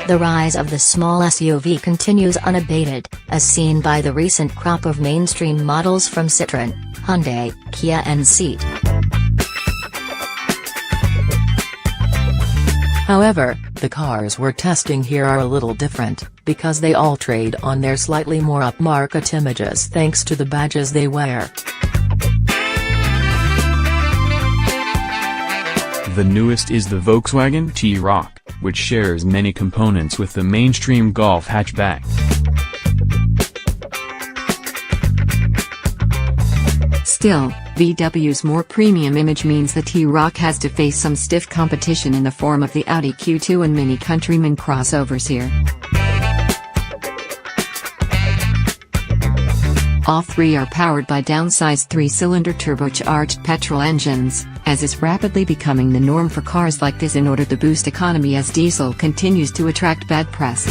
The rise of the small SUV continues unabated, as seen by the recent crop of mainstream models from Citroën, Hyundai, Kia and Seat. However, the cars we're testing here are a little different, because they all trade on their slightly more upmarket images thanks to the badges they wear. The newest is the Volkswagen T-Roc, which shares many components with the mainstream Golf hatchback. Still, VW's more premium image means the T-Roc has to face some stiff competition in the form of the Audi Q2 and Mini Countryman crossovers here. All three are powered by downsized 3-cylinder turbocharged petrol engines, as is rapidly becoming the norm for cars like this in order to boost economy as diesel continues to attract bad press.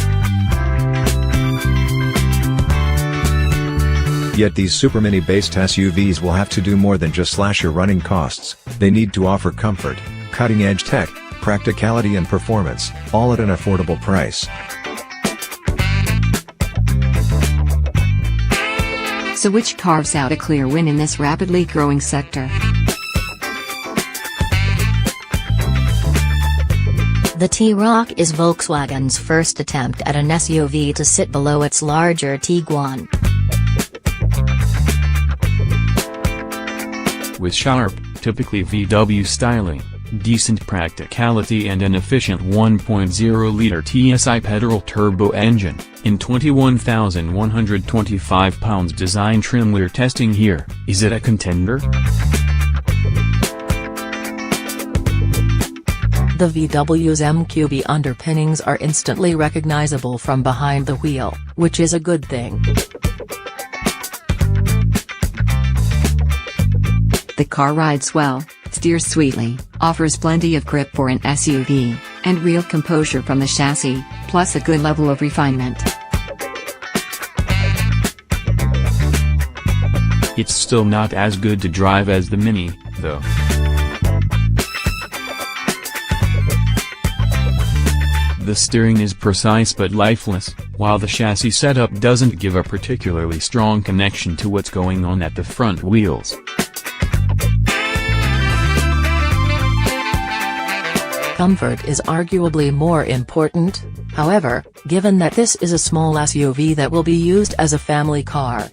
Yet these super mini-based SUVs will have to do more than just slash your running costs. They need to offer comfort, cutting-edge tech, practicality and performance, all at an affordable price. So which carves out a clear win in this rapidly growing sector? The T-Roc is Volkswagen's first attempt at an SUV to sit below its larger Tiguan. With sharp, typically VW styling, decent practicality and an efficient 1.0-liter TSI petrol turbo engine, in 21,125 pounds design trim we're testing here, is it a contender? The VW's MQB underpinnings are instantly recognizable from behind the wheel, which is a good thing. The car rides well, steers sweetly, offers plenty of grip for an SUV, and real composure from the chassis, plus a good level of refinement. It's still not as good to drive as the Mini, though. The steering is precise but lifeless, while the chassis setup doesn't give a particularly strong connection to what's going on at the front wheels. Comfort is arguably more important, however, given that this is a small SUV that will be used as a family car.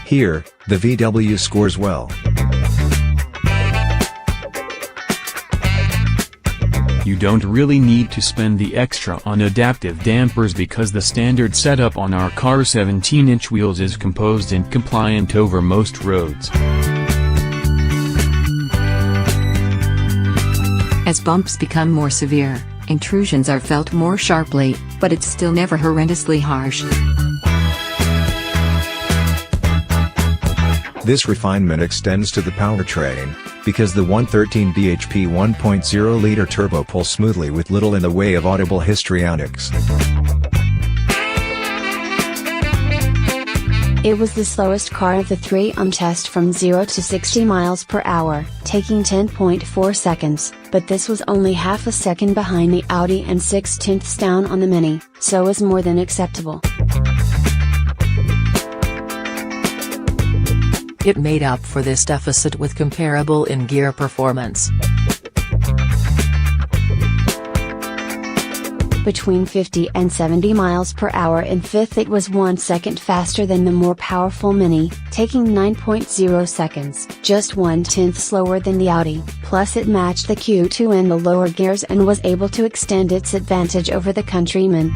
Here, the VW scores well. You don't really need to spend the extra on adaptive dampers because the standard setup on our car's 17-inch wheels is composed and compliant over most roads. As bumps become more severe, intrusions are felt more sharply, but it's still never horrendously harsh. This refinement extends to the powertrain, because the 113 bhp 1.0-liter turbo pulls smoothly with little in the way of audible histrionics. It was the slowest car of the three on test from 0 to 60 miles per hour, taking 10.4 seconds, but this was only half a second behind the Audi and 6/10 down on the Mini, so is more than acceptable. It made up for this deficit with comparable in-gear performance. Between 50 and 70 miles per hour in fifth, it was 1 second faster than the more powerful Mini, taking 9.0 seconds, just 1/10 slower than the Audi, plus it matched the Q2 in the lower gears and was able to extend its advantage over the Countryman.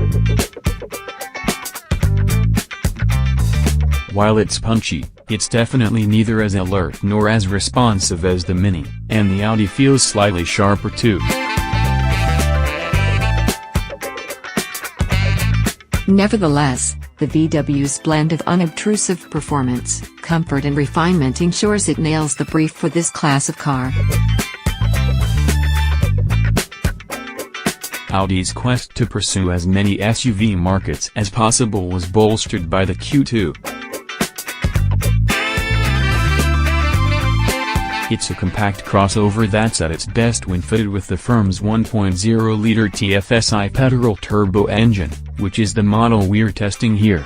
While it's punchy, it's definitely neither as alert nor as responsive as the Mini, and the Audi feels slightly sharper too. Nevertheless, the VW's blend of unobtrusive performance, comfort and refinement ensures it nails the brief for this class of car. Audi's quest to pursue as many SUV markets as possible was bolstered by the Q2. It's a compact crossover that's at its best when fitted with the firm's 1.0-liter TFSI petrol turbo engine, which is the model we're testing here.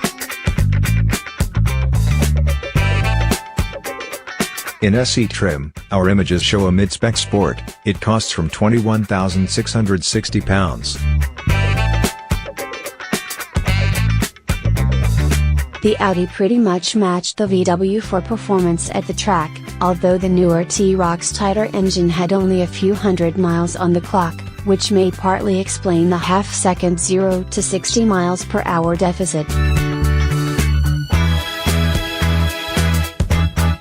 In SE trim, our images show a mid-spec Sport. It costs from £21,660. The Audi pretty much matched the VW for performance at the track, although the newer T-Roc's tighter engine had only a few hundred miles on the clock, which may partly explain the half-second 0 to 60 miles per hour deficit.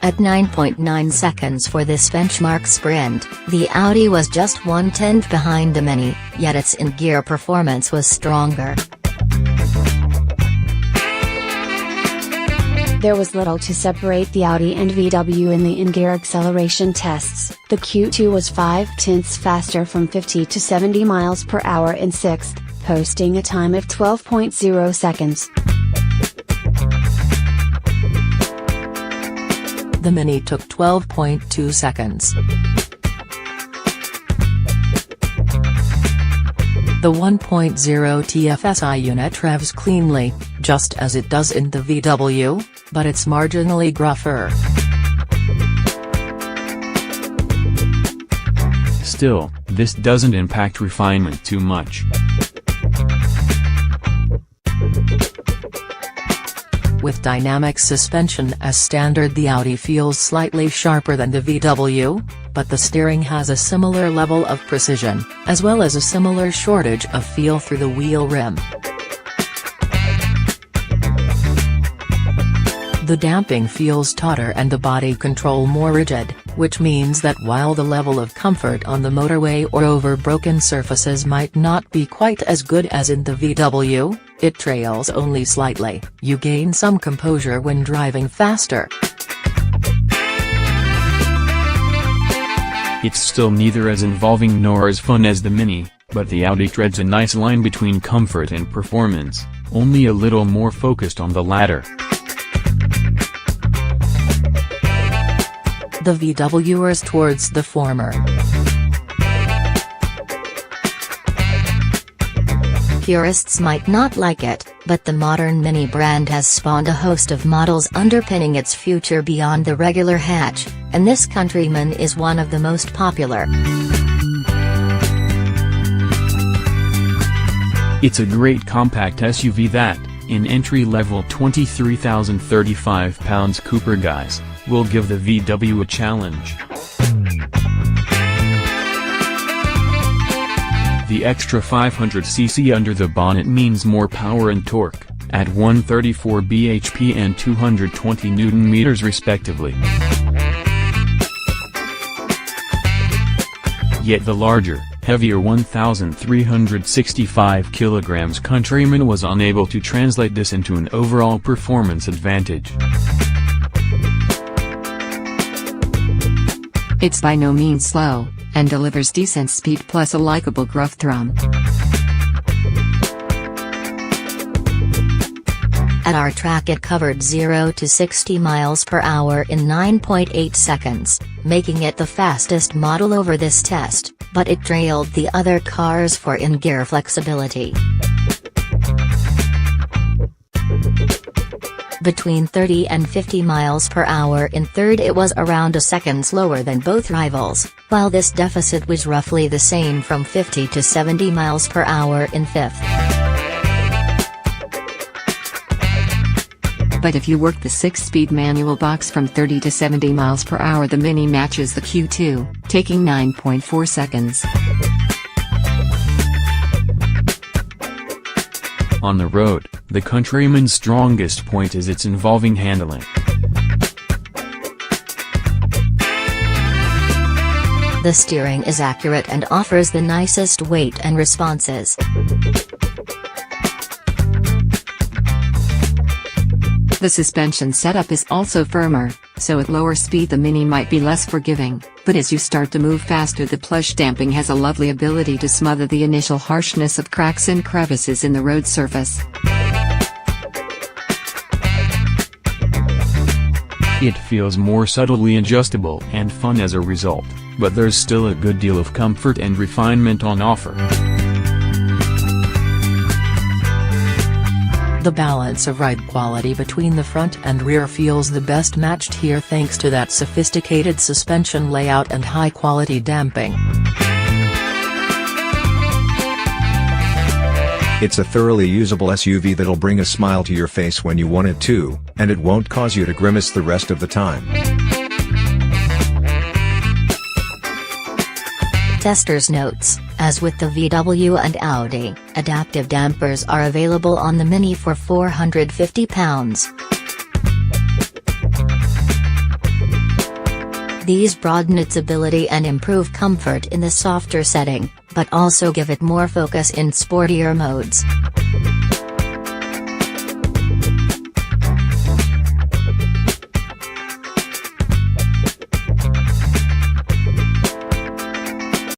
At 9.9 seconds for this benchmark sprint, the Audi was just 1/10 behind the Mini, yet its in-gear performance was stronger. There was little to separate the Audi and VW in the in-gear acceleration tests. The Q2 was 5/10 faster from 50 to 70 miles per hour in 6th, posting a time of 12.0 seconds. The Mini took 12.2 seconds. The 1.0 TFSI unit revs cleanly, just as it does in the VW, but it's marginally gruffer. Still, this doesn't impact refinement too much. With dynamic suspension as standard, the Audi feels slightly sharper than the VW, but the steering has a similar level of precision, as well as a similar shortage of feel through the wheel rim. The damping feels tauter and the body control more rigid, which means that while the level of comfort on the motorway or over broken surfaces might not be quite as good as in the VW, it trails only slightly. You gain some composure when driving faster. It's still neither as involving nor as fun as the Mini, but the Audi treads a nice line between comfort and performance, only a little more focused on the latter. The VW errs towards the former. Purists might not like it, but the modern Mini brand has spawned a host of models underpinning its future beyond the regular hatch, and this Countryman is one of the most popular. It's a great compact SUV that, in entry-level £23,035 Cooper guys, will give the VW a challenge. The extra 500cc under the bonnet means more power and torque, at 134 bhp and 220 Nm respectively. Yet the larger, heavier 1,365 kg Countryman was unable to translate this into an overall performance advantage. It's by no means slow, and delivers decent speed plus a likable gruff thrum. At our track it covered 0 to 60 miles per hour in 9.8 seconds, making it the fastest model over this test, but it trailed the other cars for in-gear flexibility. Between 30 and 50 miles per hour in third it was around a second slower than both rivals, while this deficit was roughly the same from 50 to 70 miles per hour in fifth. But if you work the 6-speed manual box from 30 to 70 miles per hour, the Mini matches the Q2, taking 9.4 seconds. On the road, the Countryman's strongest point is its involving handling. The steering is accurate and offers the nicest weight and responses. The suspension setup is also firmer, so at lower speed the Mini might be less forgiving, but as you start to move faster the plush damping has a lovely ability to smother the initial harshness of cracks and crevices in the road surface. It feels more subtly adjustable and fun as a result, but there's still a good deal of comfort and refinement on offer. The balance of ride quality between the front and rear feels the best matched here thanks to that sophisticated suspension layout and high-quality damping. It's a thoroughly usable SUV that'll bring a smile to your face when you want it to, and it won't cause you to grimace the rest of the time. Testers notes, as with the VW and Audi, adaptive dampers are available on the Mini for £450. These broaden its ability and improve comfort in the softer setting, but also give it more focus in sportier modes.